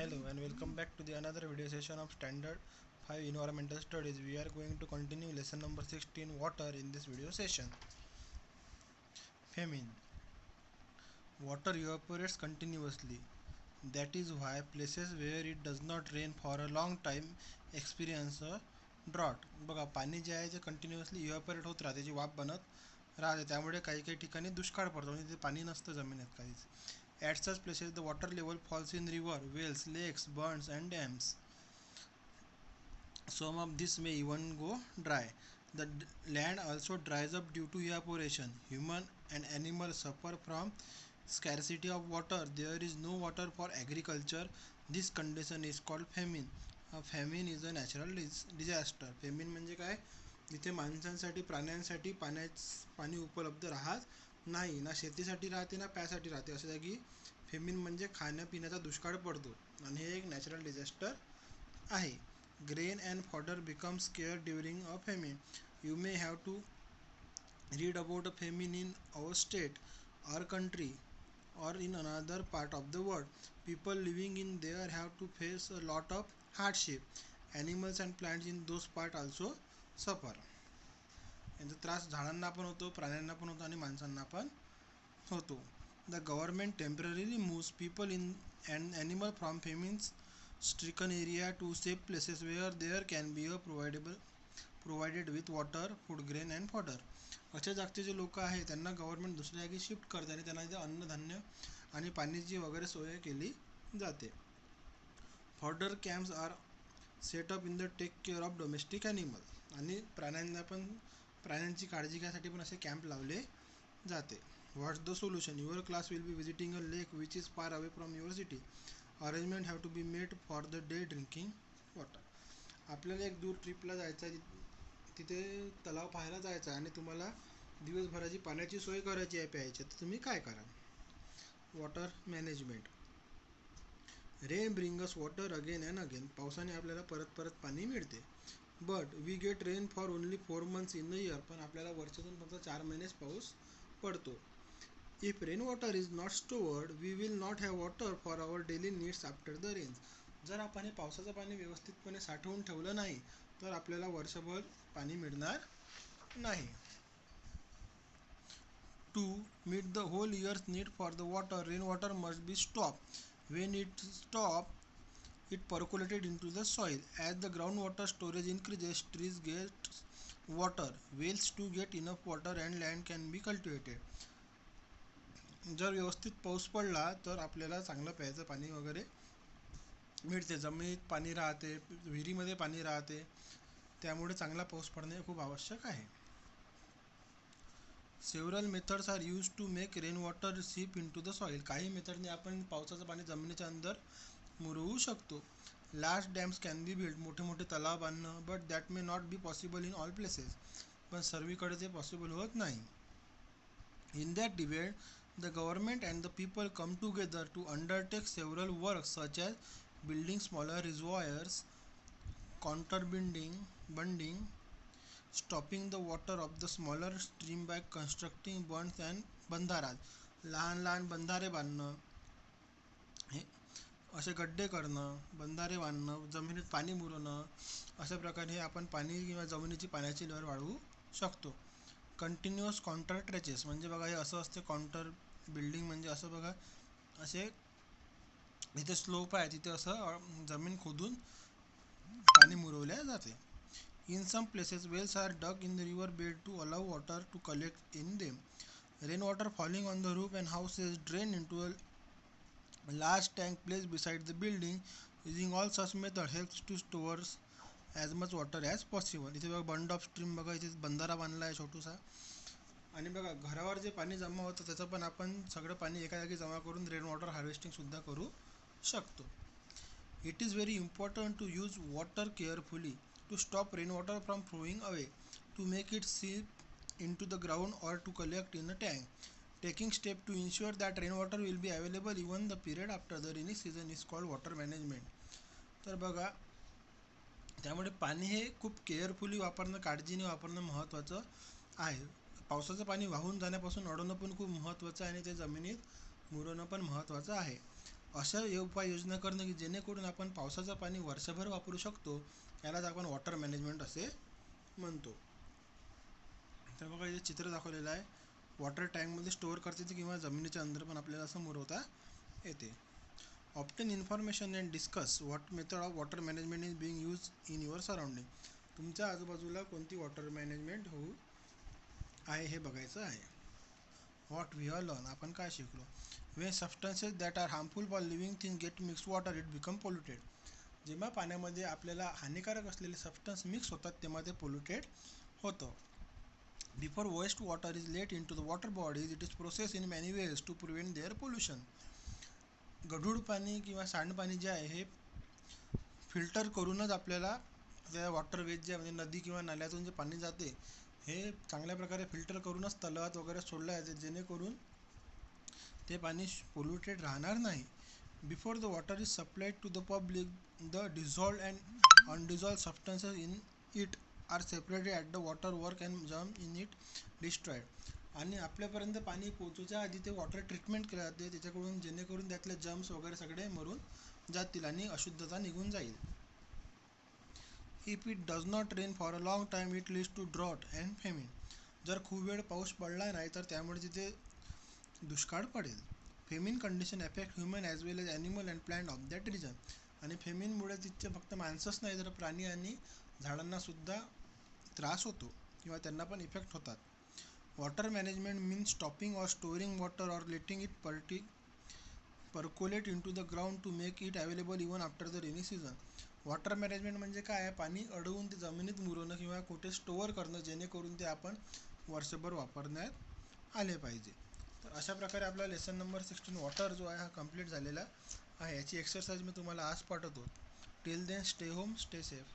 Hello and welcome back to the another video session of Standard 5 Environmental Studies. We are going to continue lesson number 16 water in this video session. Famine. Water evaporates continuously. That is why places where it does not rain for a long time experience a drought. बघा पाणी जे आहे ते continuously evaporate होत राहते, त्याची वाफ बनत राहते, त्यामुळे काही काही ठिकाणी दुष्काळ पडतो म्हणजे ते पाणी नसतं जमिनीत काहीच. At such places the water level falls in river, wells, lakes, burns and dams. Some of this may even go dry. The land also dries up due to evaporation. Human and animals suffer from scarcity of water. There is no water for agriculture. This condition is called famine. A famine is a natural disaster. Famine म्हणजे काय? जिथे माणसांसाठी प्राण्यांसाठी पाणी उपलब्ध राहत नाही, ना शेतीसाठी राहते ना प्यासाठी राहते, अशा जागी फेमिन म्हणजे खाण्यापिण्याचा दुष्काळ पडतो आणि हे एक नॅचरल डिझास्टर आहे. Grain and fodder become scarce during a famine. You may have to read about a famine in our state, our country, or in another part of the world. People living in there have to face a lot of hardship. Animals and plants in those parts also suffer. यांचा त्रास झाडांना पण होतो, प्राण्यांना पण होतो आणि माणसांना पण होतो. The government temporarily moves people in and animal from famine stricken area to safe places where there can be a provided with water, food, grain and fodder. अशा जागचे जे लोक आहेत त्यांना गव्हर्नमेंट दुसऱ्या जागी शिफ्ट करते आणि त्यांना इथे अन्नधान्य आणि पाण्याची वगैरे सोय केली जाते. Fodder camps are set up in the take care of domestic animal. आणि प्राण्यांची काळजी घ्यायसाठी पण असे कॅम्प लावले जाते. What's the solution? Your class will be visiting a lake which is far away from your city. Arrangement have to be made for the day drinking water. आपल्याला एक दूर ट्रिपला जायचं आहे, तिथे तलाव पाहायला जायचं आहे आणि तुम्हाला दिवसभराची पाण्याची सोय करायची आहे प्यायची, तर तुम्ही काय करा? Water management. Rain brings water again and again. पावसाने आपल्याला परत परत पाणी मिळते. But we get rain for only 4 months in the year. पण आपल्याला वर्षातून फक्त 4 महिनेच पाऊस पडतो. If rainwater is not stored, we will not have water for our daily needs after the rains. जर आपण हे पावसाचं पाणी व्यवस्थितपणे साठवून ठेवलं नाही तर आपल्याला वर्षभर पाणी मिळणार नाही. To meet the whole year's need for the water, rainwater must be stopped. When it stops, it percolated into the soil. As the groundwater storage increases, trees get water, wells to get enough water and land can be cultivated. जर व्यवस्थित पाऊस पडला तर आपल्याला चांगलं प्यायचं पाणी वगैरे मिळते, जमिनीत पाणी राहते, विहिरीमध्ये पाणी राहते, त्यामुळे चांगला पाऊस पडणे खूप आवश्यक आहे. Several methods are use to make rain water seep in to the soil. काही मेथडने आपण पावसाचं पाणी जमिनीच्या अंदर मुरवू शकतो. Large dams can be build. मोठे मोठे तलाव बांधणं, but that may not be possible in all places. पण सर्वीकडे ते पॉसिबल होत नाही. In that debate the government and the people come together to undertake several works such as building smaller reservoirs, counterbunding, stopping the water of the smaller stream by constructing bunds and बंधाराज. लहान लहान बंधारे बांधणं, हे असे गड्डे करणं, बंधारे बांधणं, जमिनीत पाणी मुरवणं, अशा प्रकारे आपण पाणी किंवा जमिनीची पाण्याची लेवल वाढवू शकतो. कंटिन्युअस काउंटर ट्रेचेस म्हणजे बघा हे असं असते. काउंटर बिल्डिंग म्हणजे असं बघा, असे जिथे स्लोप आहे तिथे असं जमीन खोदून पाणी मुरवल्या जाते. In some places wells are dug in the river bed to allow water to collect in them. Rain water falling on the roof and houses drain into a large tank place beside the building. Using all such method helps to stores as much water as possible. इथे बघा band of stream, बघा इथे बंधारा बांधला आहे छोटूसा. आणि बघा घरावर जे पाणी जमा होतं त्याचं पण आपण सगळं पाणी एका जागी जमा करून रेन वॉटर हार्वेस्टिंगसुद्धा करू शकतो. It is very important to use water carefully to stop rain water from flowing away, to make it seep in to the ground or to collect in a tank. Taking step to ensure that rain water will be available even the period after the rainy season is called water management. तर बघा त्यामुळे पाणी हे खूप carefully वापरणं, काळजीने वापरणं महत्त्वाचं आहे. पावसाचं पाणी वाहून जाण्यापासून अडवणं पण खूप महत्त्वाचं आहे आणि ते जमिनीत मुरवणं पण महत्त्वाचं आहे. अशा उपाययोजना करणं की जेणेकरून आपण पावसाचं पाणी वर्षभर वापरू शकतो, यालाच आपण वॉटर मॅनेजमेंट असे म्हणतो. तर बघा इथे चित्र दाखवलेलं आहे. वॉटर टँकमध्ये स्टोअर करता येते किंवा जमिनीच्या अंदर पण आपल्याला असं मुरवता येते. Obtain information and discuss what method of water management is being use in your surrounding. तुमच्या आजूबाजूला कोणती वॉटर मॅनेजमेंट होऊ आहे हे बघायचं आहे. व्हॉट वी आर लर्न, आपण काय शिकलो. When substances that are harmful for living thing get mix water it become polluted. जेव्हा पाण्यामध्ये आपल्याला हानिकारक असलेले सबस्टन्स मिक्स होतात तेव्हा ते पोल्युटेड होतं. Before waste water is let in to the water bodies it is process in many ways to prevent their pollution. गढूळ पाणी किंवा सांडपाणी जे आहे हे फिल्टर करूनच आपल्याला त्या वॉटर वेज जे म्हणजे नदी किंवा नाल्यातून जे पाणी जाते हे चांगल्या प्रकारे फिल्टर करूनच तलावात वगैरे सोडलं जाते, जेणेकरून ते पाणी पोल्युटेड राहणार नाही. Before the water is supplied to the public the dissolved and undissolved substances in it are separated at the water work and germs in it destroyed. आणि आपल्यापर्यंत पाणी पोहोचूच्या आधी ते वॉटर ट्रीटमेंट केलं जाते त्याच्याकडून, जेणेकरून त्यातले जम्स वगैरे सगळे मरून जातील आणि अशुद्धता निघून जाईल. If it does not rain for a long time it leads to drought and famine. जर खूप वेळ पाऊस पडला नाही तर त्यामुळे तिथे दुष्काळ पडेल. Famine condition affect human as well as animal and plant of that region. आणि फेमिनमुळे तिथे फक्त माणसंच नाही तर प्राणी आणि झाडांनासुद्धा त्रास होतो किंवा त्यांना पण इफेक्ट होतात. Water management means stopping or storing water or letting it percolate into the ground to make it available even after the rainy season. Water management म्हणजे काय आहे, पाणी अडवून ते जमिनीत मुरवणं किंवा कुठे स्टोअर करणं जेणेकरून ते आपण वर्षभर वापरण्यात आले पाहिजे. तर अशा प्रकारे आपला लेसन नंबर 16 वॉटर जो आहे हा कंप्लीट झालेला आहे. याची एक्सरसाइज मी तुम्हाला आज पाठवतो. Till then stay home, stay safe.